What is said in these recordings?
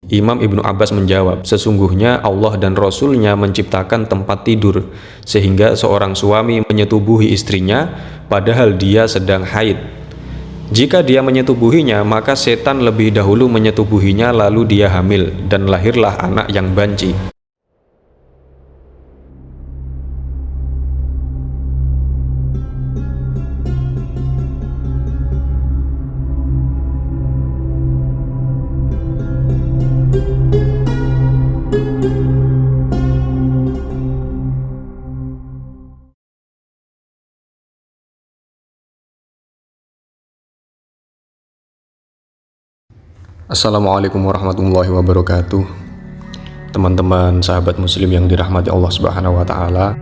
Imam Ibnu Abbas menjawab, sesungguhnya Allah dan Rasul-Nya menciptakan tempat tidur, sehingga seorang suami menyetubuhi istrinya padahal dia sedang haid. Jika dia menyetubuhinya, maka setan lebih dahulu menyetubuhinya lalu dia hamil, dan lahirlah anak yang banci. Assalamualaikum warahmatullahi wabarakatuh. Teman-teman sahabat muslim yang dirahmati Allah Subhanahu wa taala,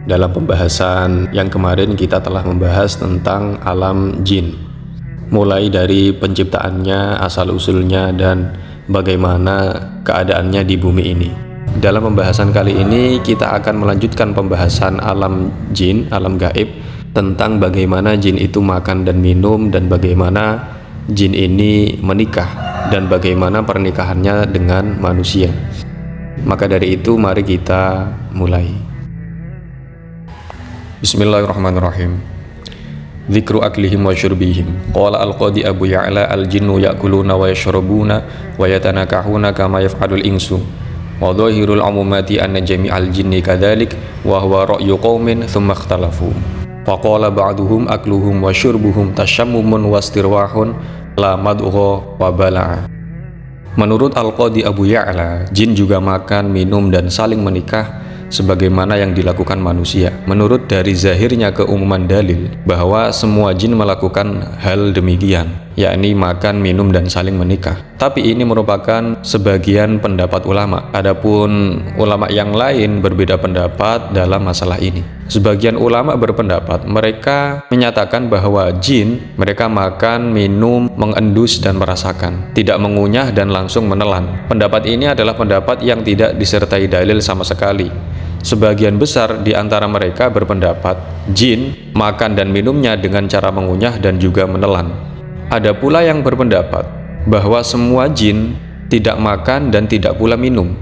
dalam pembahasan yang kemarin kita telah membahas tentang alam jin, mulai dari penciptaannya, asal-usulnya, dan bagaimana keadaannya di bumi ini. Dalam pembahasan kali ini kita akan melanjutkan pembahasan alam jin, alam gaib, tentang bagaimana jin itu makan dan minum, dan bagaimana jin ini menikah, dan bagaimana pernikahannya dengan manusia. Maka dari itu mari kita mulai. Bismillahirrahmanirrahim. Dzikru aklihim wa syurbihim. Qala al-qadi Abu Ya'la al-jinnu ya'kuluna wa yashrabuna wa yatanakahuna kama yaf'alul insu. Wa dhahirul umumati anna jami'al jinni kadzalik wa huwa ra'yu qaumin tsumma ikhtalafu. Faqala ba'duhum akluhum wa syurbuhum tashammumun wa istirwahun la madgha wa bala'a. Menurut Al-Qadi Abu Ya'la, jin juga makan, minum, dan saling menikah sebagaimana yang dilakukan manusia. Menurut dari zahirnya keumuman dalil bahwa semua jin melakukan hal demikian, yakni makan, minum, dan saling menikah. Tapi ini merupakan sebagian pendapat ulama. Adapun ulama yang lain berbeda pendapat dalam masalah ini. Sebagian ulama berpendapat mereka menyatakan bahwa jin mereka makan, minum, mengendus, dan merasakan, tidak mengunyah dan langsung menelan. Pendapat ini adalah pendapat yang tidak disertai dalil sama sekali. Sebagian besar di antara mereka berpendapat jin makan dan minumnya dengan cara mengunyah dan juga menelan. Ada pula yang berpendapat bahwa semua jin tidak makan dan tidak pula minum.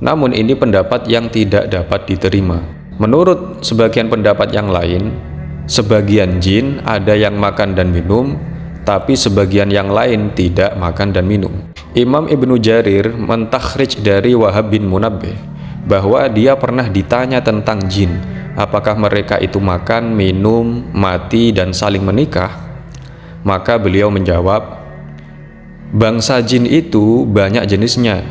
Namun ini pendapat yang tidak dapat diterima. Menurut sebagian pendapat yang lain, sebagian jin ada yang makan dan minum, tapi sebagian yang lain tidak makan dan minum. Imam Ibnu Jarir mentakhrij dari Wahab bin Munabbih bahwa dia pernah ditanya tentang jin, apakah mereka itu makan, minum, mati, dan saling menikah. Maka beliau menjawab, bangsa jin itu banyak jenisnya.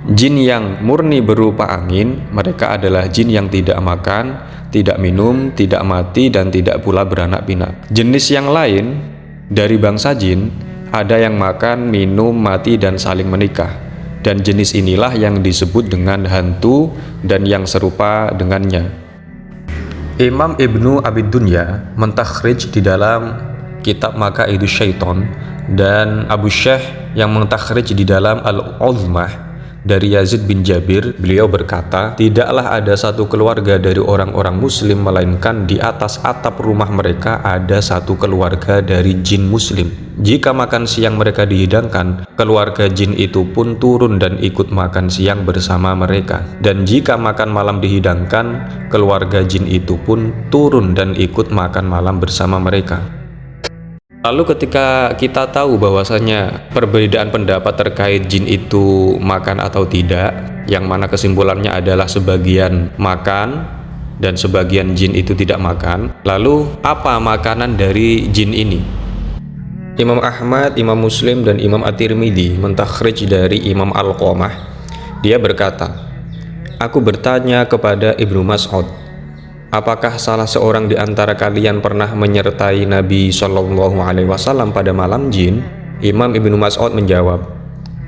Jin yang murni berupa angin, mereka adalah jin yang tidak makan, tidak minum, tidak mati, dan tidak pula beranak pinak. Jenis yang lain dari bangsa jin ada yang makan, minum, mati, dan saling menikah. Dan jenis inilah yang disebut dengan hantu dan yang serupa dengannya. Imam Ibnu Abid Dunya mentakhrij di dalam kitab Makaidus Syaiton, dan Abu Syekh yang mentakhrij di dalam Al-Uzmah dari Yazid bin Jabir, beliau berkata, tidaklah ada satu keluarga dari orang-orang muslim melainkan di atas atap rumah mereka ada satu keluarga dari jin muslim. Jika makan siang mereka dihidangkan, keluarga jin itu pun turun dan ikut makan siang bersama mereka. Dan jika makan malam dihidangkan, keluarga jin itu pun turun dan ikut makan malam bersama mereka. Lalu ketika kita tahu bahwasanya perbedaan pendapat terkait jin itu makan atau tidak, yang mana kesimpulannya adalah sebagian makan dan sebagian jin itu tidak makan, lalu apa makanan dari jin ini? Imam Ahmad, Imam Muslim, dan Imam At-Tirmidzi mentakhrij dari Imam Al-Qamah. Dia berkata, aku bertanya kepada Ibnu Mas'ud, apakah salah seorang di antara kalian pernah menyertai Nabi Shallallahu Alaihi Wasallam pada malam jin? Imam Ibnu Mas'ud menjawab,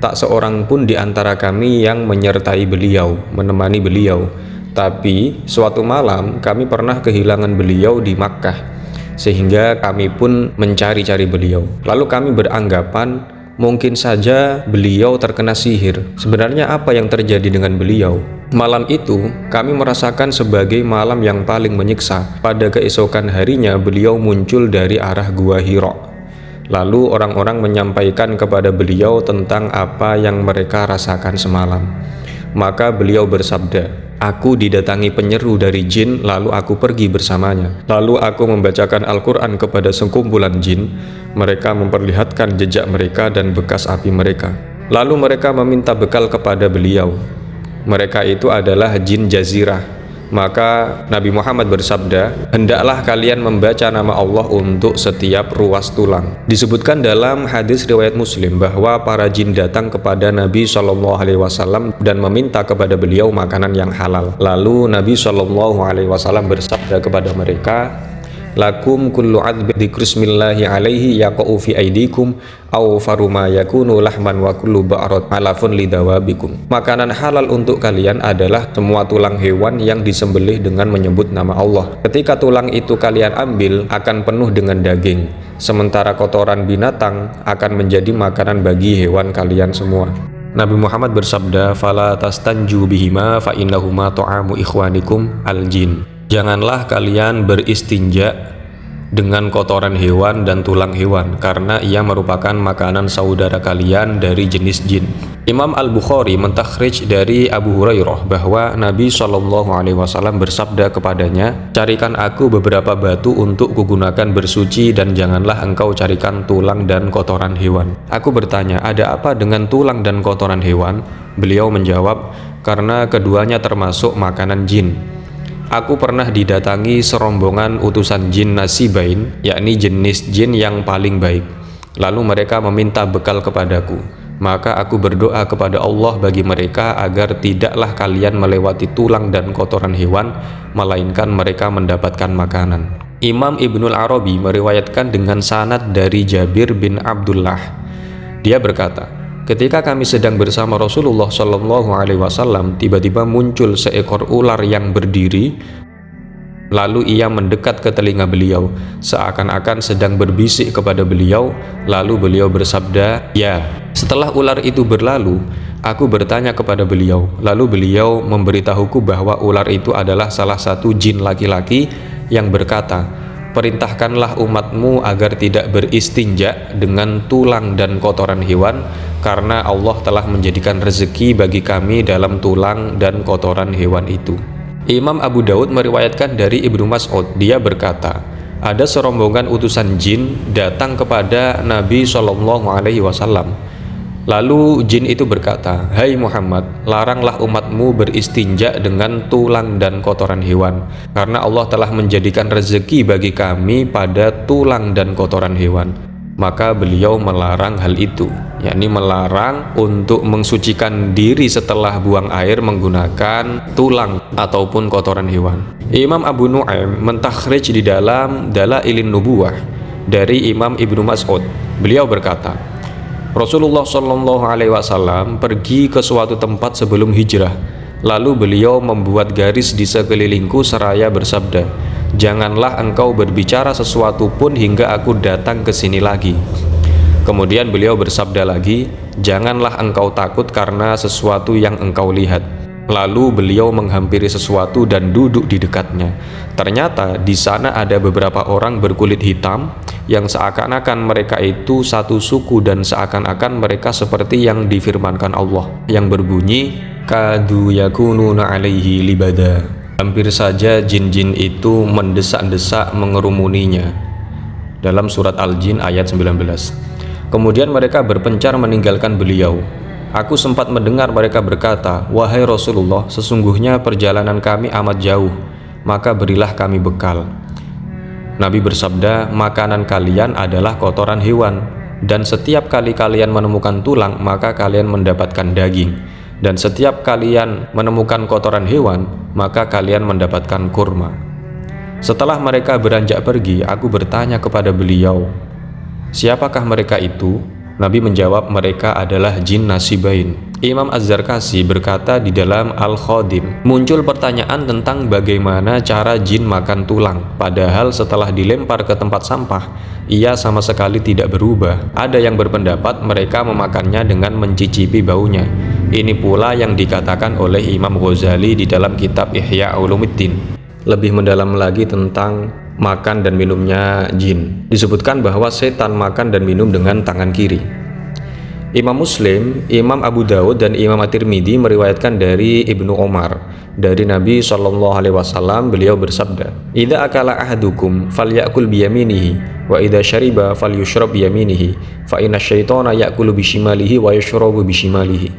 tak seorang pun di antara kami yang menyertai beliau, menemani beliau. Tapi suatu malam kami pernah kehilangan beliau di Makkah, sehingga kami pun mencari-cari beliau. Lalu kami beranggapan mungkin saja beliau terkena sihir. Sebenarnya apa yang terjadi dengan beliau? Malam itu kami merasakan sebagai malam yang paling menyiksa. Pada keesokan harinya beliau muncul dari arah Gua Hira. Lalu orang-orang menyampaikan kepada beliau tentang apa yang mereka rasakan semalam. Maka beliau bersabda, "Aku didatangi penyeru dari jin, lalu aku pergi bersamanya. Lalu aku membacakan Al-Quran kepada sekumpulan jin. Mereka memperlihatkan jejak mereka dan bekas api mereka. Lalu mereka meminta bekal kepada beliau. Mereka itu adalah jin jazirah. Maka Nabi Muhammad bersabda, hendaklah kalian membaca nama Allah untuk setiap ruas tulang." Disebutkan dalam hadis riwayat Muslim bahwa para jin datang kepada Nabi SAW dan meminta kepada beliau makanan yang halal. Lalu Nabi SAW bersabda kepada mereka, "Lakum kullu adbi dzikrismillahi alaihi yaqa'u fi aidikum aw faruma yakunu lahman wa kullu ba'rat alafun lidawabikum." Makanan halal untuk kalian adalah semua tulang hewan yang disembelih dengan menyebut nama Allah. Ketika tulang itu kalian ambil, akan penuh dengan daging, sementara kotoran binatang akan menjadi makanan bagi hewan kalian semua. Nabi Muhammad bersabda, "Fala tastanju bihima fa innahuma ta'amu ikhwanikum al-jin." Janganlah kalian beristinja dengan kotoran hewan dan tulang hewan, karena ia merupakan makanan saudara kalian dari jenis jin. Imam Al-Bukhari mentakhrij dari Abu Hurairah bahwa Nabi SAW bersabda kepadanya, "Carikan aku beberapa batu untuk kugunakan bersuci dan janganlah engkau carikan tulang dan kotoran hewan." Aku bertanya, "Ada apa dengan tulang dan kotoran hewan?" Beliau menjawab, "Karena keduanya termasuk makanan jin. Aku pernah didatangi serombongan utusan jin nasibain, yakni jenis jin yang paling baik. Lalu mereka meminta bekal kepadaku. Maka aku berdoa kepada Allah bagi mereka agar tidaklah kalian melewati tulang dan kotoran hewan, melainkan mereka mendapatkan makanan." Imam Ibnul Arabi meriwayatkan dengan sanad dari Jabir bin Abdullah. Dia berkata, "Ketika kami sedang bersama Rasulullah SAW, tiba-tiba muncul seekor ular yang berdiri. Lalu ia mendekat ke telinga beliau, seakan-akan sedang berbisik kepada beliau. Lalu beliau bersabda, 'Ya.' Setelah ular itu berlalu, aku bertanya kepada beliau. Lalu beliau memberitahuku bahwa ular itu adalah salah satu jin laki-laki yang berkata, 'Perintahkanlah umatmu agar tidak beristinja dengan tulang dan kotoran hewan, karena Allah telah menjadikan rezeki bagi kami dalam tulang dan kotoran hewan itu.'" Imam Abu Daud meriwayatkan dari Ibnu Mas'ud. Dia berkata, ada serombongan utusan jin datang kepada Nabi SAW. Lalu jin itu berkata, "Hai Muhammad, laranglah umatmu beristinja dengan tulang dan kotoran hewan, karena Allah telah menjadikan rezeki bagi kami pada tulang dan kotoran hewan." Maka beliau melarang hal itu, yakni melarang untuk mensucikan diri setelah buang air menggunakan tulang ataupun kotoran hewan. Imam Abu Nu'aim mentakhrij di dalam Dalailin Nubuwah dari Imam Ibnu Mas'ud. Beliau berkata, Rasulullah SAW pergi ke suatu tempat sebelum hijrah. Lalu beliau membuat garis di sekelilingku seraya bersabda, "Janganlah engkau berbicara sesuatu pun hingga aku datang ke sini lagi." Kemudian beliau bersabda lagi, "Janganlah engkau takut karena sesuatu yang engkau lihat." Lalu beliau menghampiri sesuatu dan duduk di dekatnya. Ternyata di sana ada beberapa orang berkulit hitam yang seakan-akan mereka itu satu suku dan seakan-akan mereka seperti yang difirmankan Allah yang berbunyi, "Kadu yakununa alaihi libada." Hampir saja jin-jin itu mendesak-desak mengerumuninya. Dalam surat Al-Jin ayat 19. Kemudian mereka berpencar meninggalkan beliau. Aku sempat mendengar mereka berkata, "Wahai Rasulullah, sesungguhnya perjalanan kami amat jauh, maka berilah kami bekal." Nabi bersabda, "Makanan kalian adalah kotoran hewan, dan setiap kali kalian menemukan tulang, maka kalian mendapatkan daging, dan setiap kalian menemukan kotoran hewan, maka kalian mendapatkan kurma." Setelah mereka beranjak pergi, aku bertanya kepada beliau, "Siapakah mereka itu?" Nabi menjawab, "Mereka adalah jin nasibain." Imam Az-Zarkasi berkata di dalam Al-Khadim, muncul pertanyaan tentang bagaimana cara jin makan tulang, padahal setelah dilempar ke tempat sampah, ia sama sekali tidak berubah. Ada yang berpendapat mereka memakannya dengan mencicipi baunya. Ini pula yang dikatakan oleh Imam Ghazali di dalam kitab Ihya Ulumuddin. Lebih mendalam lagi tentang makan dan minumnya jin. Disebutkan bahwa setan makan dan minum dengan tangan kiri. Imam Muslim, Imam Abu Dawud, dan Imam At-Tirmidzi meriwayatkan dari Ibnu Umar dari Nabi SAW. Beliau bersabda, "Idza akala ahadukum falyakul biyaminihi wa idza syariba falyushrab biyaminihi fa inna syaitana yakulu bishimalihi wa yashrabu bishimalihi."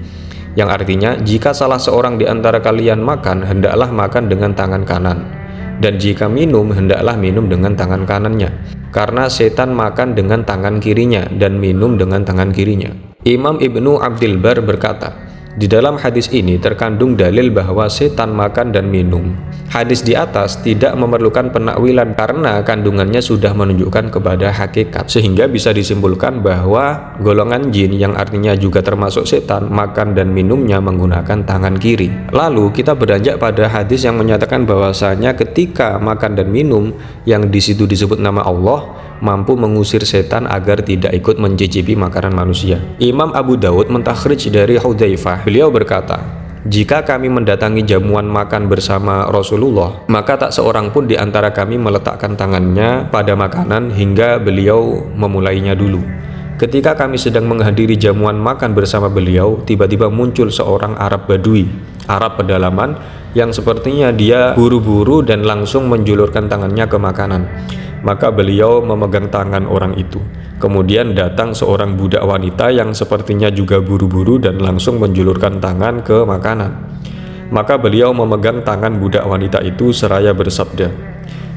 Yang artinya, jika salah seorang di antara kalian makan, hendaklah makan dengan tangan kanan, dan jika minum, hendaklah minum dengan tangan kanannya, karena setan makan dengan tangan kirinya dan minum dengan tangan kirinya. Imam Ibnu Abdil Bar berkata, di dalam hadis ini terkandung dalil bahwa setan makan dan minum. Hadis di atas tidak memerlukan penakwilan karena kandungannya sudah menunjukkan kepada hakikat, sehingga bisa disimpulkan bahwa golongan jin, yang artinya juga termasuk setan, makan dan minumnya menggunakan tangan kiri. Lalu kita beranjak pada hadis yang menyatakan bahwasanya ketika makan dan minum yang di situ disebut nama Allah, mampu mengusir setan agar tidak ikut mencicipi makanan manusia. Imam Abu Dawud mentakhrij dari Hudzaifah. Beliau berkata, "Jika kami mendatangi jamuan makan bersama Rasulullah, maka tak seorang pun di antara kami meletakkan tangannya pada makanan hingga beliau memulainya dulu. Ketika kami sedang menghadiri jamuan makan bersama beliau, tiba-tiba muncul seorang Arab Badui, Arab pedalaman, yang sepertinya dia buru-buru dan langsung menjulurkan tangannya ke makanan. Maka beliau memegang tangan orang itu. Kemudian datang seorang budak wanita yang sepertinya juga buru-buru dan langsung menjulurkan tangan ke makanan. Maka beliau memegang tangan budak wanita itu seraya bersabda,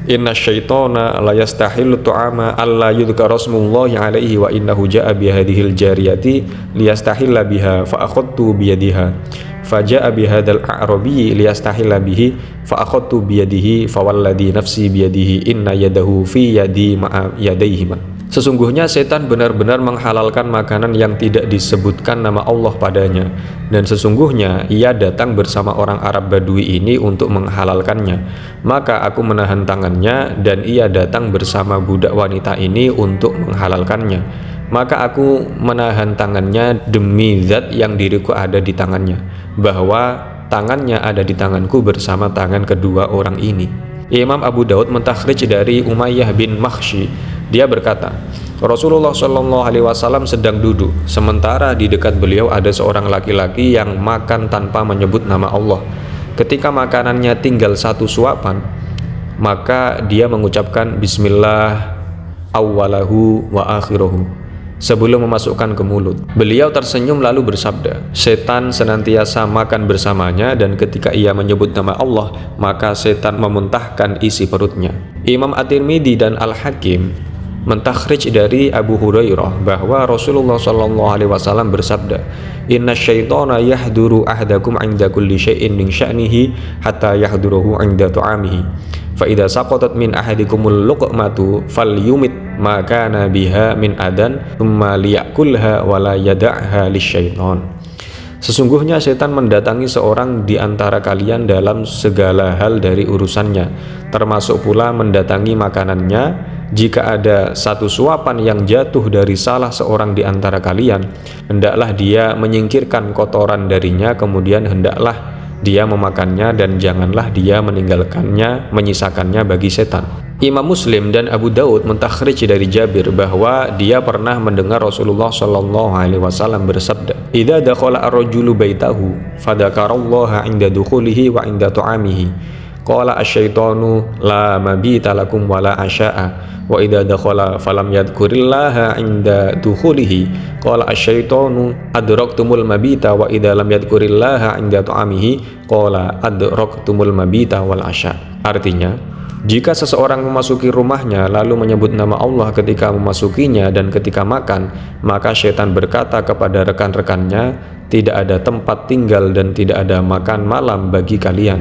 'Inna syaitana la yastahilu tu'ama alla yudhkara rasmullahi alaihi wa innahu ja'a bihadihil jariyati liyastahilla biha fa akhadtu biyadiha faja'a bihadal a'rabi liyastahilla bihi fa akhadtu biyadihi fawalladhi nafsi biyadihi inna yadahu fi yadi ma'a yadaihima.' Sesungguhnya setan benar-benar menghalalkan makanan yang tidak disebutkan nama Allah padanya, dan sesungguhnya ia datang bersama orang Arab Badui ini untuk menghalalkannya. Maka aku menahan tangannya dan ia datang bersama budak wanita ini untuk menghalalkannya. Maka aku menahan tangannya demi zat yang diriku ada di tangannya, bahwa tangannya ada di tanganku bersama tangan kedua orang ini." Imam Abu Daud mentakhrij dari Umayyah bin Makhshi. Dia berkata, Rasulullah SAW sedang duduk, sementara di dekat beliau ada seorang laki-laki yang makan tanpa menyebut nama Allah. Ketika makanannya tinggal satu suapan, maka dia mengucapkan Bismillah awwalahu wa akhiruhu sebelum memasukkan ke mulut. Beliau tersenyum lalu bersabda, setan senantiasa makan bersamanya, dan ketika ia menyebut nama Allah, maka setan memuntahkan isi perutnya. Imam At-Tirmidzi dan Al-Hakim mentakhrij dari Abu Hurairah bahwa Rasulullah SAW bersabda, "Inna syaitana yahduru ahdakum 'inda kulli syai'in min sya'nihi hatta yahduruhu 'inda tu'amihi fa idza saqatat min ahadikumul luqmatu falyumit ma kana biha min adan thumma liyakulha wa la yada'ha lisyaitan." Sesungguhnya setan mendatangi seorang di antara kalian dalam segala hal dari urusannya, termasuk pula mendatangi makanannya. Jika ada satu suapan yang jatuh dari salah seorang di antara kalian, hendaklah dia menyingkirkan kotoran darinya, kemudian hendaklah dia memakannya, dan janganlah dia meninggalkannya, menyisakannya bagi setan. Imam Muslim dan Abu Daud mentakhrij dari Jabir bahwa dia pernah mendengar Rasulullah SAW bersabda, "Idza dakhala ar-rajulu baitahu fadzakarallaha 'inda dukhulihi wa 'inda tu'amihi qala asyaitanu la mabita lakum wala asya'a wa idza dakhala falam yadhkurillaha 'inda dukhulihi qala asyaitanu adraktumul mabita wa idza lam yadhkurillaha 'inda tu'amihi qala adraktumul mabita wal asya'." Artinya, jika seseorang memasuki rumahnya lalu menyebut nama Allah ketika memasukinya dan ketika makan, maka syaitan berkata kepada rekan-rekannya, "Tidak ada tempat tinggal dan tidak ada makan malam bagi kalian."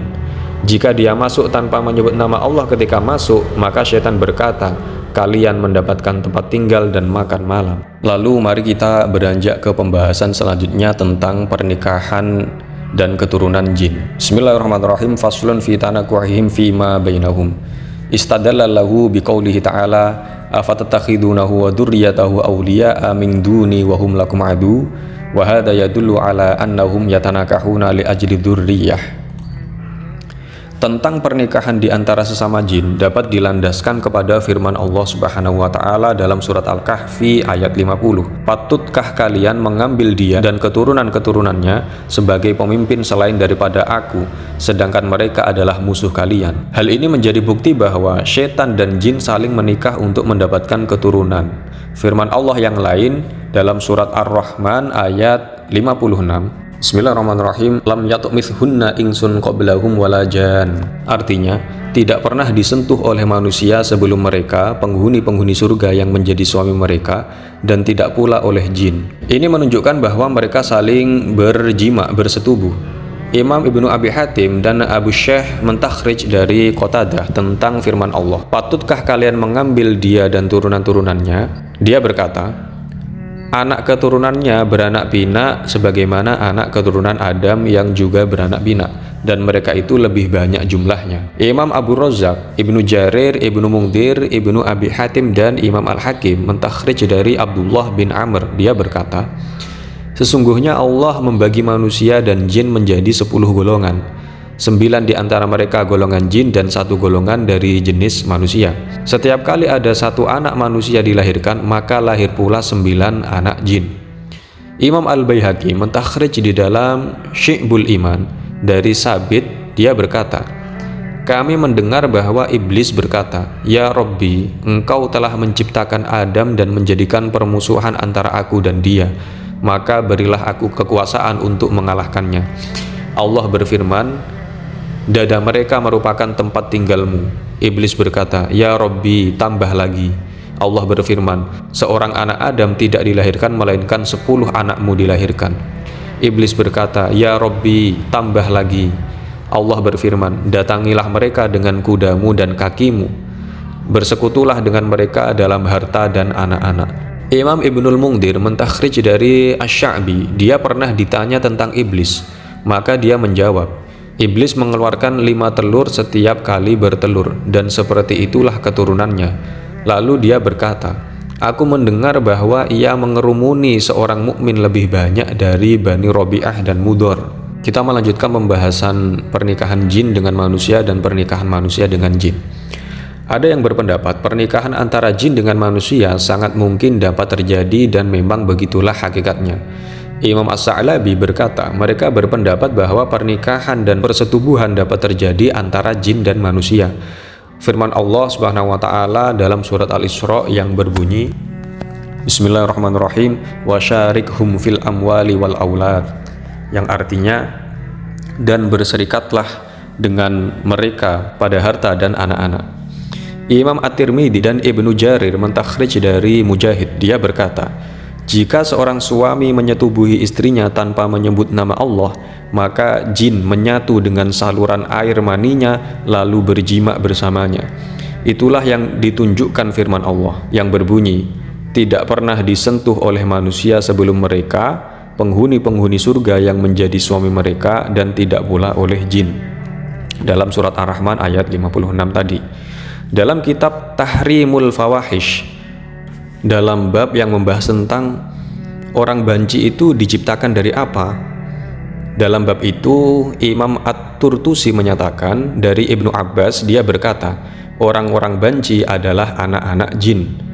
Jika dia masuk tanpa menyebut nama Allah ketika masuk, maka syaitan berkata, "Kalian mendapatkan tempat tinggal dan makan malam." Lalu mari kita beranjak ke pembahasan selanjutnya tentang pernikahan dan keturunan jin. Bismillahirrahmanirrahim. Faslun fi tanakuhihim fima bainahum. Istadalla lahu biqaulihi ta'ala, afatattakhidunahu wa dzurriyyatahu awliya'a min duni wa hum lakum adu, wa hadha yadullu ala annahum yatanakahuna li ajli dzurriyyah. tentang pernikahan di antara sesama jin dapat dilandaskan kepada firman Allah Subhanahu wa taala dalam surat Al-Kahfi ayat 50. Patutkah kalian mengambil dia dan keturunan-keturunannya sebagai pemimpin selain daripada aku, sedangkan mereka adalah musuh kalian. Hal ini menjadi bukti bahwa syaitan dan jin saling menikah untuk mendapatkan keturunan. Firman Allah yang lain dalam surat Ar-Rahman ayat 56, Bismillahirrahmanirrahim, lam yatmithunna insun qablahum wala jan. Artinya, tidak pernah disentuh oleh manusia sebelum mereka, penghuni-penghuni surga yang menjadi suami mereka, dan tidak pula oleh jin. Ini menunjukkan bahwa mereka saling berjima, bersetubuh. Imam Ibnu Abi Hatim dan Abu Syekh mentakhrij dari Qatadah tentang firman Allah, patutkah kalian mengambil dia dan turunan-turunannya? Dia berkata, anak keturunannya beranak pinak sebagaimana anak keturunan Adam yang juga beranak pinak, dan mereka itu lebih banyak jumlahnya. Imam Abu Razzaq, Ibnu Jarir, Ibnu Mungdir, Ibnu Abi Hatim, dan Imam Al-Hakim mentakhrij dari Abdullah bin Amr. Dia berkata, sesungguhnya Allah membagi manusia dan jin menjadi 10 golongan. 9 di antara mereka golongan jin dan 1 golongan dari jenis manusia. Setiap kali ada 1 anak manusia dilahirkan, maka lahir pula 9 anak jin. Imam Al-Baihaqi mentakhrij di dalam Syi'bul Iman dari Sabit. Dia berkata, kami mendengar bahwa iblis berkata, ya Rabbi, engkau telah menciptakan Adam dan menjadikan permusuhan antara aku dan dia, maka berilah aku kekuasaan untuk mengalahkannya. Allah berfirman, dada mereka merupakan tempat tinggalmu. Iblis berkata, ya Rabbi, tambah lagi. Allah berfirman, seorang anak Adam tidak dilahirkan melainkan 10 anakmu dilahirkan. Iblis berkata, ya Rabbi, tambah lagi. Allah berfirman, datangilah mereka dengan kudamu dan kakimu, bersekutulah dengan mereka dalam harta dan anak-anak. Imam Ibnul Mungdir mentakhrij dari Asy-Sya'bi. Dia pernah ditanya tentang iblis, maka dia menjawab, iblis mengeluarkan 5 telur setiap kali bertelur, dan seperti itulah keturunannya. Lalu dia berkata, aku mendengar bahwa ia mengerumuni seorang mukmin lebih banyak dari Bani Robi'ah dan Mudor. Kita melanjutkan pembahasan pernikahan jin dengan manusia dan pernikahan manusia dengan jin. Ada yang berpendapat pernikahan antara jin dengan manusia sangat mungkin dapat terjadi, dan memang begitulah hakikatnya. Imam As-Sa'labi berkata, mereka berpendapat bahwa pernikahan dan persetubuhan dapat terjadi antara jin dan manusia. Firman Allah Subhanahu wa taala dalam surat Al-Isra yang berbunyi, Bismillahirrahmanirrahim, wa syarikhum fil amwali wal aulad, yang artinya, dan berserikatlah dengan mereka pada harta dan anak-anak. Imam At-Tirmidzi dan Ibnu Jarir mentakhrij dari Mujahid. Dia berkata, jika seorang suami menyetubuhi istrinya tanpa menyebut nama Allah, maka jin menyatu dengan saluran air maninya lalu berjima bersamanya. Itulah yang ditunjukkan firman Allah yang berbunyi, tidak pernah disentuh oleh manusia sebelum mereka, penghuni-penghuni surga yang menjadi suami mereka, dan tidak pula oleh jin. Dalam surat Ar-Rahman ayat 56 tadi. Dalam kitab Tahrimul Fawahish, dalam bab yang membahas tentang orang banci itu diciptakan dari apa, dalam bab itu Imam At-Turtusi menyatakan dari Ibnu Abbas, dia berkata, orang-orang banci adalah anak-anak jin.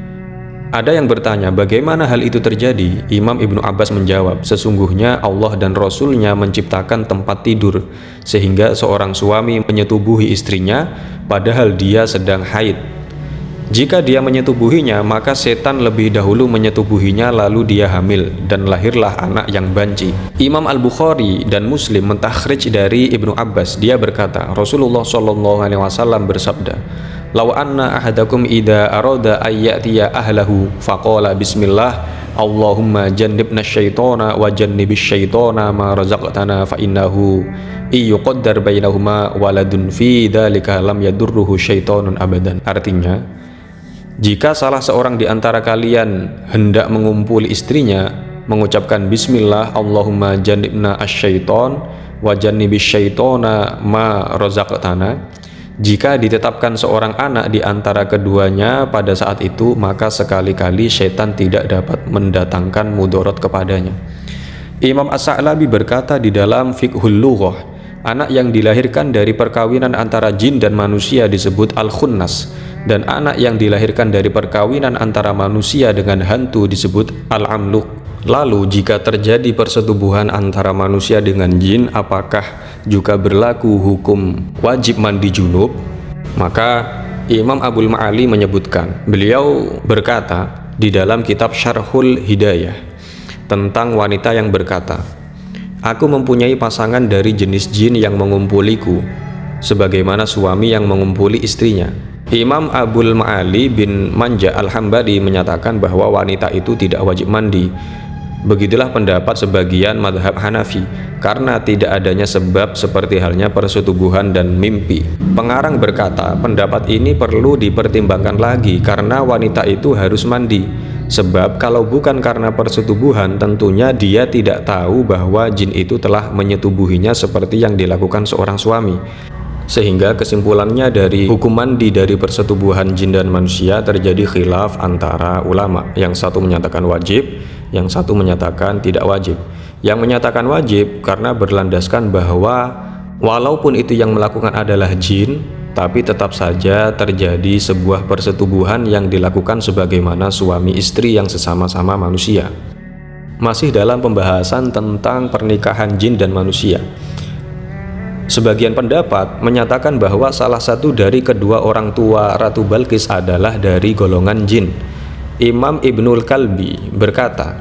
Ada yang bertanya, bagaimana hal itu terjadi? Imam Ibnu Abbas menjawab, sesungguhnya Allah dan Rasulnya menciptakan tempat tidur, sehingga seorang suami menyetubuhi istrinya padahal dia sedang haid. Jika dia menyetubuhinya, maka setan lebih dahulu menyetubuhinya, lalu dia hamil, dan lahirlah anak yang banci. Imam Al-Bukhari dan Muslim mentakhrij dari Ibnu Abbas. Dia berkata, Rasulullah SAW bersabda, Lau anna ahadakum idha arada ayyatiya ahlahu faqala bismillah Allahumma jannibna syaitona wa jannibis syaitona ma razaqtana fa innahu iyuqaddar bainahuma waladun fi dhalika lam yadurruhu syaitonun abadan. Artinya, jika salah seorang di antara kalian hendak mengumpuli istrinya, mengucapkan bismillah Allahumma jannibna asyaiton wa jannibis syaitona ma razaqtana, jika ditetapkan seorang anak di antara keduanya pada saat itu, maka sekali-kali syaitan tidak dapat mendatangkan mudarat kepadanya. Imam As-Sa'labi berkata di dalam Fiqhul Lughah, Anak yang dilahirkan dari perkawinan antara jin dan manusia disebut al-khunnas, dan anak yang dilahirkan dari perkawinan antara manusia dengan hantu disebut al-amluq. Lalu jika terjadi persetubuhan antara manusia dengan jin, apakah juga berlaku hukum wajib mandi junub? Maka Imam Abul Ma'ali menyebutkan, beliau berkata di dalam kitab Syarhul Hidayah tentang wanita yang berkata, aku mempunyai pasangan dari jenis jin yang mengumpuliku sebagaimana suami yang mengumpuli istrinya. Imam Abul Ma'ali bin Manja Al-Hambali menyatakan bahwa wanita itu tidak wajib mandi. Begitulah pendapat sebagian madhab Hanafi, karena tidak adanya sebab seperti halnya persetubuhan dan mimpi. Pengarang berkata, pendapat ini perlu dipertimbangkan lagi karena wanita itu harus mandi. Sebab kalau bukan karena persetubuhan, tentunya dia tidak tahu bahwa jin itu telah menyetubuhinya seperti yang dilakukan seorang suami. Sehingga kesimpulannya dari hukum mandi dari persetubuhan jin dan manusia terjadi khilaf antara ulama. Yang satu menyatakan wajib, yang satu menyatakan tidak wajib. Yang menyatakan wajib karena berlandaskan bahwa walaupun itu yang melakukan adalah jin, tapi tetap saja terjadi sebuah persetubuhan yang dilakukan sebagaimana suami istri yang sesama-sama manusia. Masih dalam pembahasan tentang pernikahan jin dan manusia, sebagian pendapat menyatakan bahwa salah satu dari kedua orang tua Ratu Balqis adalah dari golongan jin. Imam Ibnul Kalbi berkata,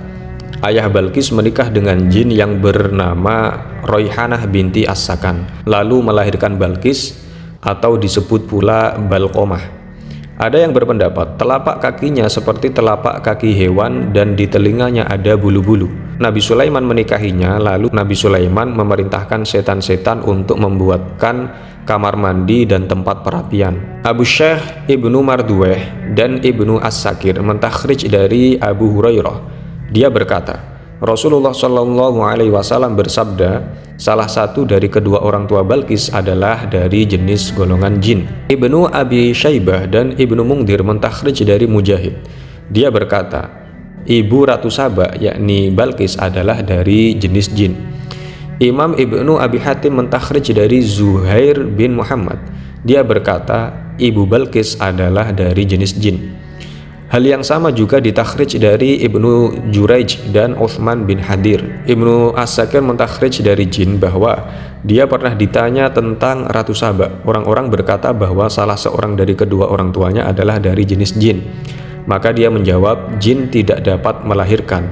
ayah Balqis menikah dengan jin yang bernama Royhanah binti As-Sakan, lalu melahirkan Balqis, atau disebut pula Balqomah. Ada yang berpendapat telapak kakinya seperti telapak kaki hewan dan di telinganya ada bulu-bulu. Nabi Sulaiman menikahinya, lalu Nabi Sulaiman memerintahkan setan-setan untuk membuatkan kamar mandi dan tempat perapian. Abu Syekh Ibnu Marduweh dan Ibnu As-Sakir mentakhrij dari Abu Hurairah. Dia berkata, Rasulullah Shallallahu Alaihi Wasallam bersabda, salah satu dari kedua orang tua Balqis adalah dari jenis golongan jin. Ibnu Abi Syaibah dan Ibnu Mungdir mentakhrij dari Mujahid. Dia berkata, ibu Ratu Saba yakni Balqis adalah dari jenis jin. Imam Ibnu Abi Hatim mentakhrij dari Zuhair bin Muhammad. Dia berkata, ibu Balqis adalah dari jenis jin. Hal yang sama juga ditakhrij dari Ibnu Juraij dan Uthman bin Hadir. Ibnu As-Sakir mentakhrij dari jin bahwa dia pernah ditanya tentang Ratu Saba. Orang-orang berkata bahwa salah seorang dari kedua orang tuanya adalah dari jenis jin. Maka dia menjawab, jin tidak dapat melahirkan.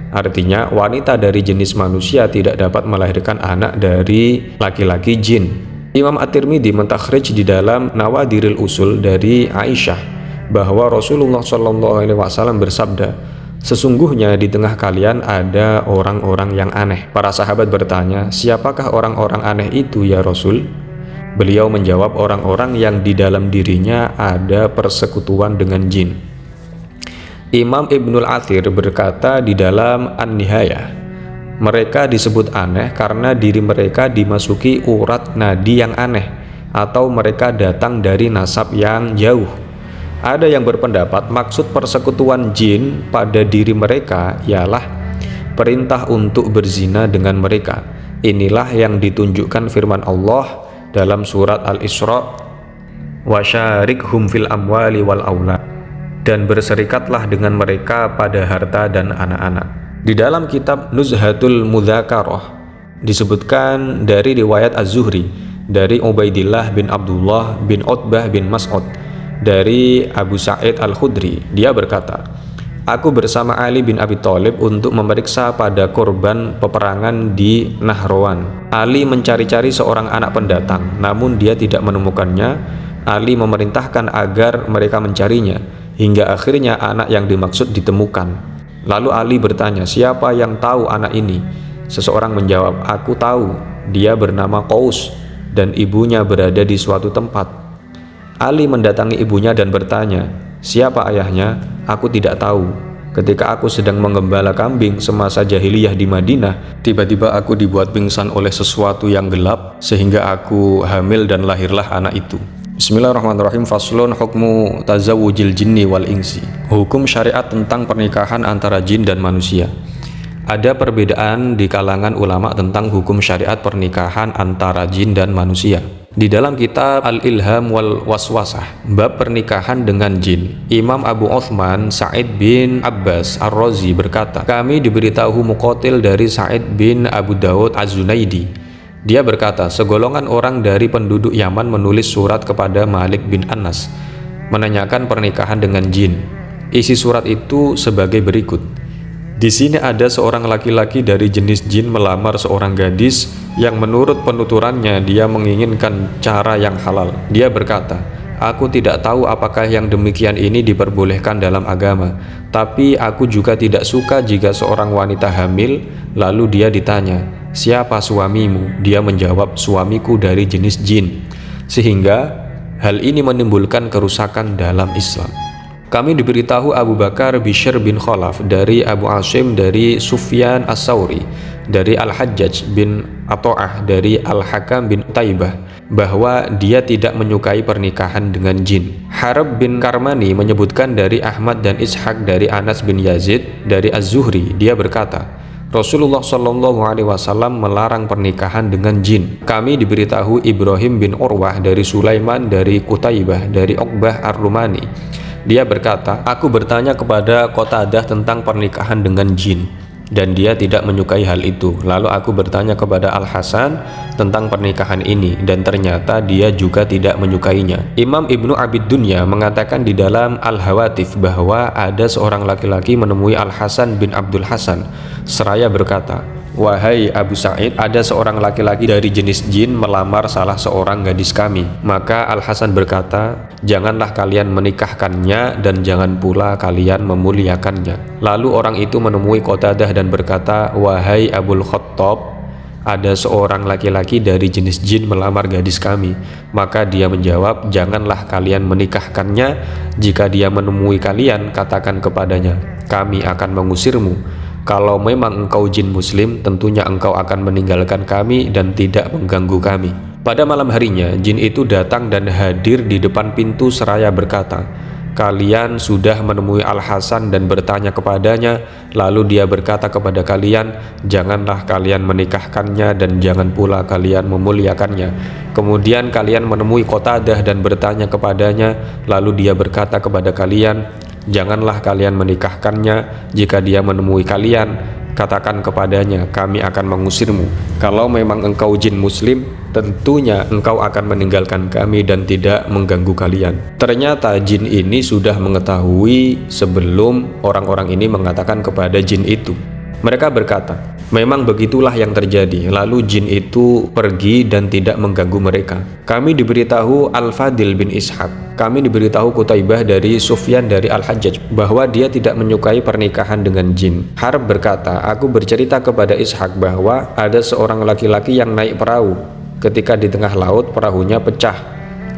Artinya wanita dari jenis manusia tidak dapat melahirkan anak dari laki-laki jin. Imam At-Tirmidzi mentakhrij di dalam Nawadiril Usul dari Aisyah bahwa Rasulullah Shallallahu Alaihi Wasallam bersabda, sesungguhnya di tengah kalian ada orang-orang yang aneh. Para sahabat bertanya, siapakah orang-orang aneh itu ya Rasul? Beliau menjawab, orang-orang yang di dalam dirinya ada persekutuan dengan jin. Imam Ibnul Athir berkata di dalam An-Nihayah, mereka disebut aneh karena diri mereka dimasuki urat nadi yang aneh, atau mereka datang dari nasab yang jauh. Ada yang berpendapat maksud persekutuan jin pada diri mereka ialah perintah untuk berzina dengan mereka. Inilah yang ditunjukkan firman Allah dalam surat Al-Isra, wasyarikhum fil amwali wal aulad, dan berserikatlah dengan mereka pada harta dan anak-anak. Di dalam kitab Nuzhatul Mudzakarah disebutkan dari riwayat Az-Zuhri dari Ubaidillah bin Abdullah bin Utbah bin Mas'ud dari Abu Sa'id Al-Khudri. Dia berkata, aku bersama Ali bin Abi Thalib untuk memeriksa pada korban peperangan di Nahrawan. Ali mencari-cari seorang anak pendatang, namun dia tidak menemukannya. Ali memerintahkan agar mereka mencarinya, hingga akhirnya anak yang dimaksud ditemukan. Lalu Ali bertanya, siapa yang tahu anak ini? Seseorang menjawab, aku tahu, dia bernama Qaus dan ibunya berada di suatu tempat. Ali mendatangi ibunya dan bertanya, siapa ayahnya? Aku tidak tahu. Ketika aku sedang menggembala kambing semasa jahiliyah di Madinah, tiba-tiba aku dibuat pingsan oleh sesuatu yang gelap sehingga aku hamil dan lahirlah anak itu. Bismillahirrahmanirrahim. Faslun hukmu tazawujil jinni wal insi. Hukum syariat tentang pernikahan antara jin dan manusia. Ada perbedaan di kalangan ulama tentang hukum syariat pernikahan antara jin dan manusia. Di dalam kitab Al-Ilham wal Waswasah, bab pernikahan dengan jin, Imam Abu Uthman Sa'id bin Abbas Ar-Razi berkata, kami diberitahu Muqatil dari Sa'id bin Abu Dawud Az-Zunaidi. Dia berkata, segolongan orang dari penduduk Yaman menulis surat kepada Malik bin Anas menanyakan pernikahan dengan jin. Isi surat itu sebagai berikut. Di sini ada seorang laki-laki dari jenis jin melamar seorang gadis yang menurut penuturannya dia menginginkan cara yang halal. Dia berkata, aku tidak tahu apakah yang demikian ini diperbolehkan dalam agama, tapi aku juga tidak suka jika seorang wanita hamil, lalu dia ditanya, siapa suamimu? Dia menjawab, suamiku dari jenis jin. Sehingga hal ini menimbulkan kerusakan dalam Islam. Kami diberitahu Abu Bakar Bishr bin Khalaf dari Abu Asim dari Sufyan As-Sauri dari Al-Hajjaj bin Ata'ah dari Al-Hakam bin Taibah bahwa dia tidak menyukai pernikahan dengan jin. Harb bin Karmani menyebutkan dari Ahmad dan Ishaq dari Anas bin Yazid dari Az-Zuhri. Dia berkata, Rasulullah Shallallahu Alaihi Wasallam melarang pernikahan dengan jin. Kami diberitahu Ibrahim bin Urwah dari Sulaiman dari Qutaibah dari Uqbah Ar-Rumani. Dia berkata, aku bertanya kepada Qatadah tentang pernikahan dengan jin, dan dia tidak menyukai hal itu. Lalu aku bertanya kepada Al-Hasan tentang pernikahan ini, dan ternyata dia juga tidak menyukainya. Imam Ibnu Abid Dunya mengatakan di dalam Al-Hawatif bahwa ada seorang laki-laki menemui Al-Hasan bin Abdul Hasan seraya berkata, wahai Abu Sa'id, ada seorang laki-laki dari jenis jin melamar salah seorang gadis kami. Maka Al-Hasan berkata, janganlah kalian menikahkannya dan jangan pula kalian memuliakannya. Lalu orang itu menemui Qatadah dan berkata, wahai Abul Khattab, ada seorang laki-laki dari jenis jin melamar gadis kami. Maka dia menjawab, janganlah kalian menikahkannya. Jika dia menemui kalian, katakan kepadanya, kami akan mengusirmu. Kalau memang engkau jin muslim, tentunya engkau akan meninggalkan kami dan tidak mengganggu kami. Pada malam harinya, jin itu datang dan hadir di depan pintu seraya berkata, kalian sudah menemui Al-Hasan dan bertanya kepadanya, lalu dia berkata kepada kalian, janganlah kalian menikahkannya dan jangan pula kalian memuliakannya. Kemudian kalian menemui Qatadah dan bertanya kepadanya, lalu dia berkata kepada kalian, janganlah kalian menikahkannya. Jika dia menemui kalian, katakan kepadanya, kami akan mengusirmu. Kalau memang engkau jin muslim, tentunya engkau akan meninggalkan kami dan tidak mengganggu kalian. Ternyata jin ini sudah mengetahui sebelum orang-orang ini mengatakan kepada jin itu. Mereka berkata, memang begitulah yang terjadi. Lalu jin itu pergi dan tidak mengganggu mereka. Kami diberitahu Al-Fadil bin Ishaq, kami diberitahu Qutaibah dari Sufyan dari Al-Hajjaj bahwa dia tidak menyukai pernikahan dengan jin. Harb berkata, aku bercerita kepada Ishaq bahwa ada seorang laki-laki yang naik perahu. Ketika di tengah laut, perahunya pecah.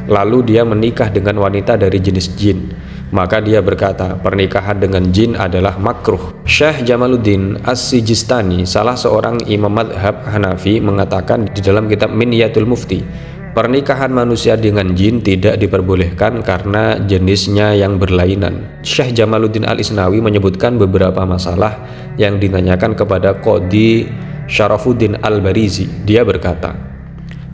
Lalu dia menikah dengan wanita dari jenis jin. Maka dia berkata, pernikahan dengan jin adalah makruh. Syekh Jamaluddin As-Sijistani, salah seorang imam madhab Hanafi, mengatakan di dalam kitab Minyatul Mufti, pernikahan manusia dengan jin tidak diperbolehkan karena jenisnya yang berlainan. Syekh Jamaluddin Al-Isnawi menyebutkan beberapa masalah yang ditanyakan kepada Qadi Syarafuddin Al-Barizi. Dia berkata,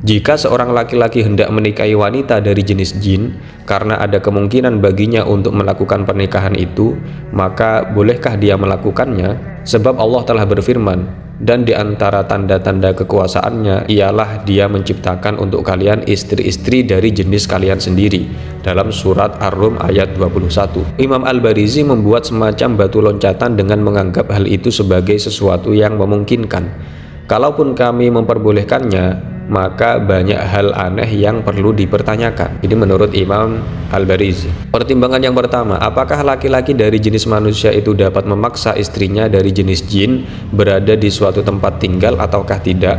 jika seorang laki-laki hendak menikahi wanita dari jenis jin karena ada kemungkinan baginya untuk melakukan pernikahan itu, maka bolehkah dia melakukannya? Sebab Allah telah berfirman, dan di antara tanda-tanda kekuasaannya ialah dia menciptakan untuk kalian istri-istri dari jenis kalian sendiri, dalam surat Ar-Rum ayat 21. Imam Al-Barizi membuat semacam batu loncatan dengan menganggap hal itu sebagai sesuatu yang memungkinkan. Kalaupun kami memperbolehkannya, maka banyak hal aneh yang perlu dipertanyakan. Ini menurut Imam Al-Barizi. Pertimbangan yang pertama, apakah laki-laki dari jenis manusia itu dapat memaksa istrinya dari jenis jin berada di suatu tempat tinggal ataukah tidak?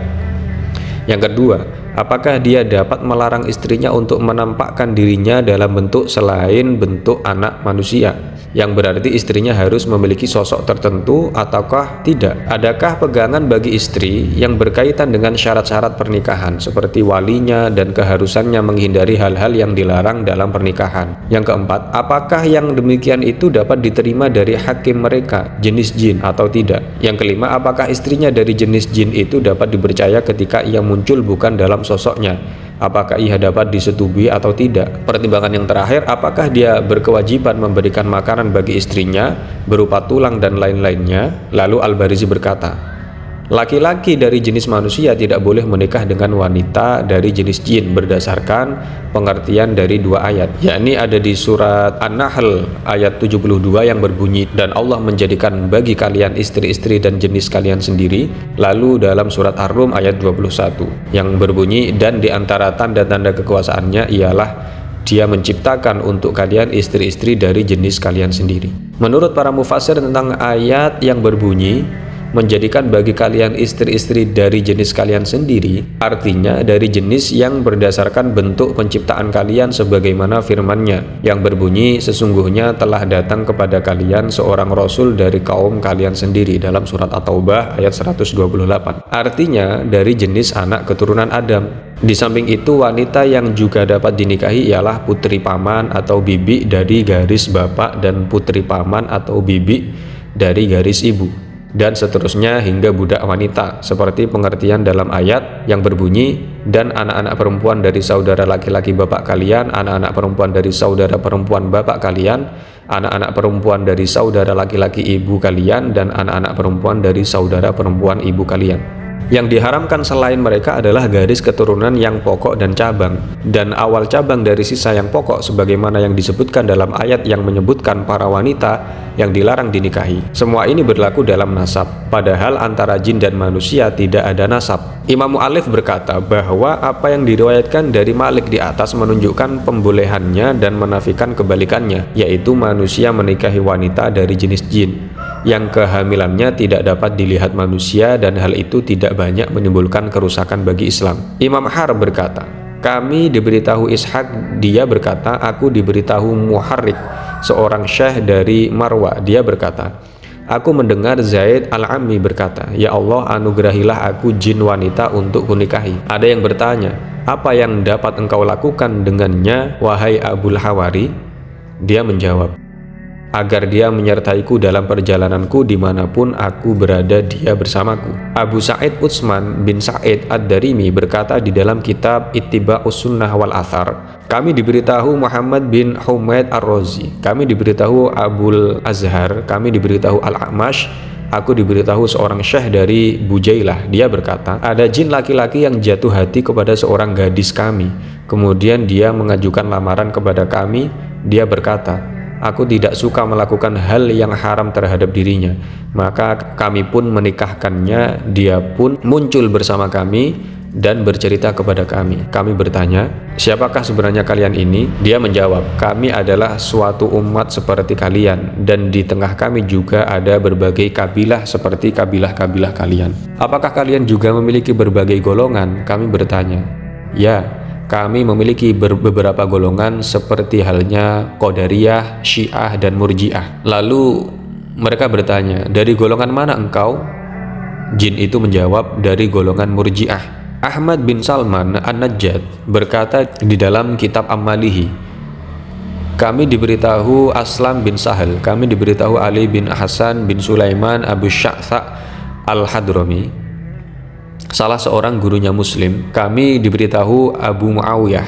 Yang kedua, Apakah dia dapat melarang istrinya untuk menampakkan dirinya dalam bentuk selain bentuk anak manusia, yang berarti istrinya harus memiliki sosok tertentu ataukah tidak? Adakah pegangan bagi istri yang berkaitan dengan syarat-syarat pernikahan seperti walinya dan keharusannya menghindari hal-hal yang dilarang dalam pernikahan? Yang keempat, apakah yang demikian itu dapat diterima dari hakim mereka, jenis jin atau tidak? Yang kelima, apakah istrinya dari jenis jin itu dapat dipercaya ketika ia muncul bukan dalam sosoknya? Apakah ia dapat disetubui atau tidak? Pertimbangan yang terakhir, apakah dia berkewajiban memberikan makanan bagi istrinya berupa tulang dan lain-lainnya? Lalu Al-Barizi berkata, laki-laki dari jenis manusia tidak boleh menikah dengan wanita dari jenis jin berdasarkan pengertian dari dua ayat, yakni ada di surat An-Nahl ayat 72 yang berbunyi, dan Allah menjadikan bagi kalian istri-istri dan jenis kalian sendiri. Lalu dalam surat Ar-Rum ayat 21 yang berbunyi, dan di antara tanda-tanda kekuasaannya ialah Dia menciptakan untuk kalian istri-istri dari jenis kalian sendiri. Menurut para mufassir tentang ayat yang berbunyi menjadikan bagi kalian istri-istri dari jenis kalian sendiri, artinya dari jenis yang berdasarkan bentuk penciptaan kalian, sebagaimana firman-Nya yang berbunyi, sesungguhnya telah datang kepada kalian seorang rasul dari kaum kalian sendiri, dalam surat At-Taubah ayat 128. Artinya dari jenis anak keturunan Adam. Di samping itu, wanita yang juga dapat dinikahi ialah putri paman atau bibi dari garis bapak dan putri paman atau bibi dari garis ibu, dan seterusnya hingga budak wanita, seperti pengertian dalam ayat yang berbunyi, dan anak-anak perempuan dari saudara laki-laki bapak kalian, anak-anak perempuan dari saudara perempuan bapak kalian, anak-anak perempuan dari saudara laki-laki ibu kalian, dan anak-anak perempuan dari saudara perempuan ibu kalian. Yang diharamkan selain mereka adalah garis keturunan yang pokok dan cabang, dan awal cabang dari sisa yang pokok, sebagaimana yang disebutkan dalam ayat yang menyebutkan para wanita yang dilarang dinikahi. Semua ini berlaku dalam nasab, padahal antara jin dan manusia tidak ada nasab. Imam Mu'allif berkata bahwa apa yang diriwayatkan dari Malik di atas menunjukkan pembolehannya dan menafikan kebalikannya, yaitu manusia menikahi wanita dari jenis jin yang kehamilannya tidak dapat dilihat manusia, dan hal itu tidak banyak menimbulkan kerusakan bagi Islam. Imam Har berkata, kami diberitahu Ishaq, dia berkata, aku diberitahu Muharrik, seorang syekh dari Marwa, dia berkata, aku mendengar Zaid al-Ammi berkata, ya Allah, anugerahilah aku jin wanita untuk kunikahi. Ada yang bertanya, apa yang dapat engkau lakukan dengannya, wahai Abul Hawari? Dia menjawab, agar dia menyertaiku dalam perjalananku dimanapun aku berada, dia bersamaku. Abu Sa'id Utsman bin Sa'id Ad-Darimi berkata di dalam kitab Ittiba'us Sunnah wal Athar, kami diberitahu Muhammad bin Humaid Ar-Razi, kami diberitahu Abul Azhar, kami diberitahu Al-A'mash, aku diberitahu seorang syekh dari Bujailah, dia berkata, ada jin laki-laki yang jatuh hati kepada seorang gadis kami, kemudian dia mengajukan lamaran kepada kami. Dia berkata, aku tidak suka melakukan hal yang haram terhadap dirinya, maka kami pun menikahkannya. Dia pun muncul bersama kami dan bercerita kepada kami. Kami bertanya, siapakah sebenarnya kalian ini? Dia menjawab, kami adalah suatu umat seperti kalian, dan di tengah kami juga ada berbagai kabilah seperti kabilah-kabilah kalian. Apakah kalian juga memiliki berbagai golongan? Kami bertanya, ya, kami memiliki beberapa golongan seperti halnya Qadariyah, Syiah, dan Murji'ah. Lalu mereka bertanya, dari golongan mana engkau? Jin itu menjawab, dari golongan Murji'ah. Ahmad bin Salman An-Najjad berkata di dalam kitab Amalihi, kami diberitahu Aslam bin Sahal, kami diberitahu Ali bin Hasan bin Sulaiman Abu Sya'tha Al-Hadrami, salah seorang gurunya Muslim. Kami diberitahu Abu Muawiyah,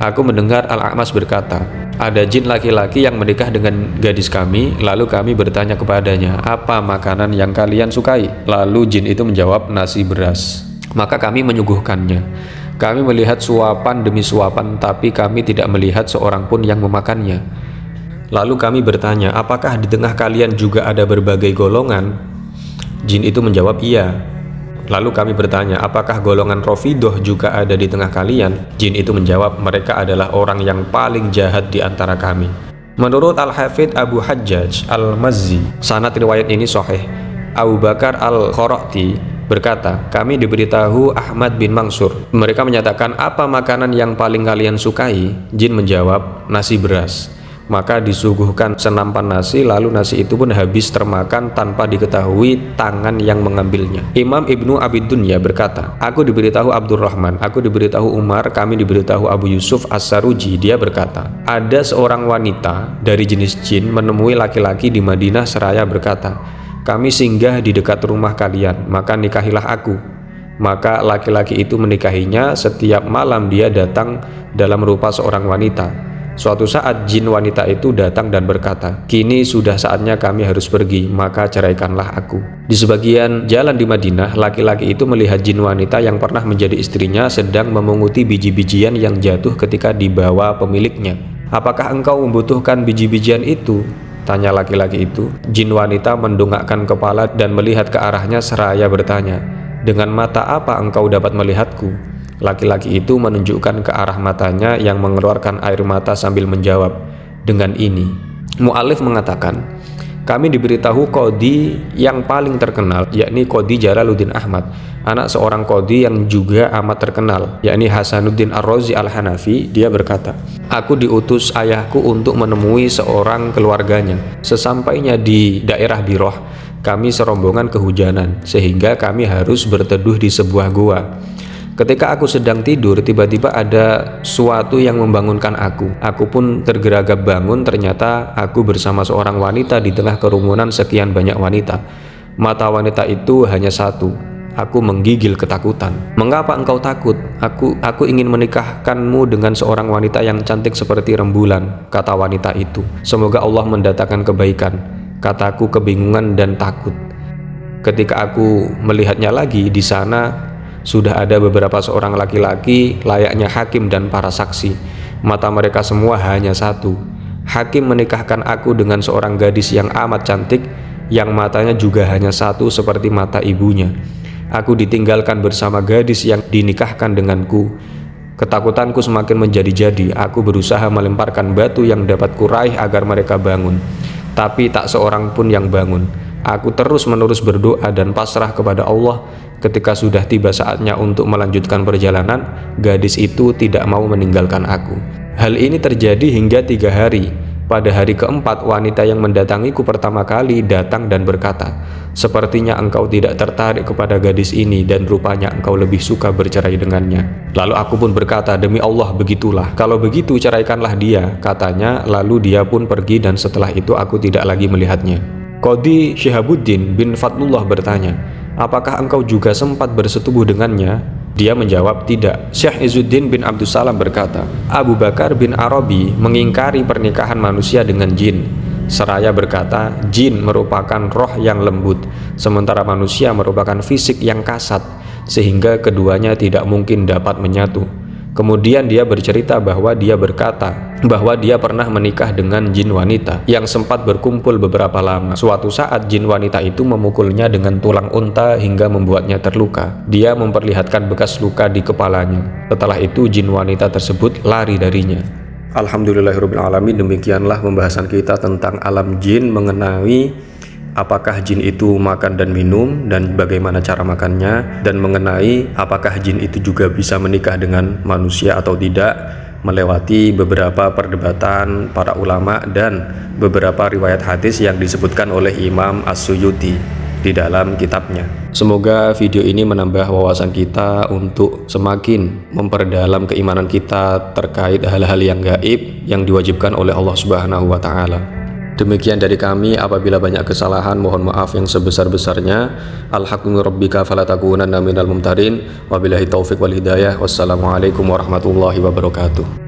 aku mendengar Al-A'mas berkata, ada jin laki-laki yang menikah dengan gadis kami. Lalu kami bertanya kepadanya, apa makanan yang kalian sukai? Lalu jin itu menjawab, nasi beras. Maka kami menyuguhkannya. Kami melihat suapan demi suapan, tapi kami tidak melihat seorang pun yang memakannya. Lalu kami bertanya, apakah di tengah kalian juga ada berbagai golongan? Jin itu menjawab, iya. Lalu kami bertanya, apakah golongan Rafidah juga ada di tengah kalian? Jin itu menjawab, mereka adalah orang yang paling jahat di antara kami. Menurut Al-Hafidh Abu Hajjaj Al-Mazzi, sanad riwayat ini sahih. Abu Bakar Al-Khorati berkata, kami diberitahu Ahmad bin Mansur. Mereka menyatakan, apa makanan yang paling kalian sukai? Jin menjawab, nasi beras. Maka disuguhkan senampan nasi, lalu nasi itu pun habis termakan tanpa diketahui tangan yang mengambilnya. Imam Ibnu Abi Dunya berkata, aku diberitahu Abdurrahman, aku diberitahu Umar, kami diberitahu Abu Yusuf As-Saruji. Dia berkata, ada seorang wanita dari jenis jin menemui laki-laki di Madinah seraya berkata, kami singgah di dekat rumah kalian, maka nikahilah aku. Maka laki-laki itu menikahinya. Setiap malam dia datang dalam rupa seorang wanita. Suatu saat jin wanita itu datang dan berkata, kini sudah saatnya kami harus pergi, maka ceraikanlah aku. Di sebagian jalan di Madinah, laki-laki itu melihat jin wanita yang pernah menjadi istrinya sedang memunguti biji-bijian yang jatuh ketika dibawa pemiliknya. Apakah engkau membutuhkan biji-bijian itu? Tanya laki-laki itu. Jin wanita mendongakkan kepala dan melihat ke arahnya seraya bertanya, dengan mata apa engkau dapat melihatku? Laki-laki itu menunjukkan ke arah matanya yang mengeluarkan air mata sambil menjawab, dengan ini. Mu'alif mengatakan, kami diberitahu qadhi yang paling terkenal, yakni Qadhi Jalaluddin Ahmad, anak seorang qadhi yang juga amat terkenal, yakni Hasanuddin Ar-Razi Al-Hanafi. Dia berkata, aku diutus ayahku untuk menemui seorang keluarganya. Sesampainya di daerah Biroh, kami serombongan kehujanan, sehingga kami harus berteduh di sebuah gua. Ketika aku sedang tidur, tiba-tiba ada suatu yang membangunkan aku. Aku pun tergeragap bangun, ternyata aku bersama seorang wanita di tengah kerumunan sekian banyak wanita. Mata wanita itu hanya satu. Aku menggigil ketakutan. Mengapa engkau takut? Aku ingin menikahkanmu dengan seorang wanita yang cantik seperti rembulan, kata wanita itu. Semoga Allah mendatangkan kebaikan, kataku kebingungan dan takut. Ketika aku melihatnya lagi, di sana sudah ada beberapa seorang laki-laki layaknya hakim dan para saksi. Mata mereka semua hanya satu. Hakim menikahkan aku dengan seorang gadis yang amat cantik, yang matanya juga hanya satu seperti mata ibunya. Aku ditinggalkan bersama gadis yang dinikahkan denganku. Ketakutanku semakin menjadi-jadi. Aku berusaha melemparkan batu yang dapat kuraih agar mereka bangun, tapi tak seorang pun yang bangun. Aku terus-menerus berdoa dan pasrah kepada Allah. Ketika sudah tiba saatnya untuk melanjutkan perjalanan, gadis itu tidak mau meninggalkan aku. Hal ini terjadi hingga 3 hari. Pada hari keempat, wanita yang mendatangiku pertama kali datang dan berkata, sepertinya engkau tidak tertarik kepada gadis ini dan rupanya engkau lebih suka bercerai dengannya. Lalu aku pun berkata, demi Allah begitulah. Kalau begitu ceraikanlah dia, katanya. Lalu dia pun pergi dan setelah itu aku tidak lagi melihatnya. Qadhi Syihabuddin bin Fadlullah bertanya, apakah engkau juga sempat bersetubuh dengannya? Dia menjawab, tidak. Syekh Izzuddin bin Abdussalam berkata, Abu Bakar bin Arabi mengingkari pernikahan manusia dengan jin, seraya berkata, jin merupakan roh yang lembut, sementara manusia merupakan fisik yang kasat, sehingga keduanya tidak mungkin dapat menyatu. Kemudian dia bercerita bahwa dia berkata bahwa dia pernah menikah dengan jin wanita yang sempat berkumpul beberapa lama. Suatu saat jin wanita itu memukulnya dengan tulang unta hingga membuatnya terluka. Dia memperlihatkan bekas luka di kepalanya. Setelah itu jin wanita tersebut lari darinya. Alhamdulillahirabbil alamin. Demikianlah pembahasan kita tentang alam jin, mengenai apakah jin itu makan dan minum dan bagaimana cara makannya, dan mengenai apakah jin itu juga bisa menikah dengan manusia atau tidak, melewati beberapa perdebatan para ulama dan beberapa riwayat hadis yang disebutkan oleh Imam As-Suyuti di dalam kitabnya. Semoga video ini menambah wawasan kita untuk semakin memperdalam keimanan kita terkait hal-hal yang gaib yang diwajibkan oleh Allah Subhanahu wa Ta'ala. Demikian dari kami. Apabila banyak kesalahan, mohon maaf yang sebesar-besarnya. Al-haqqu min rabbika fala takunanna minal mumtarin. Wabillahi taufiq wal hidayah. Wassalamualaikum warahmatullahi wabarakatuh.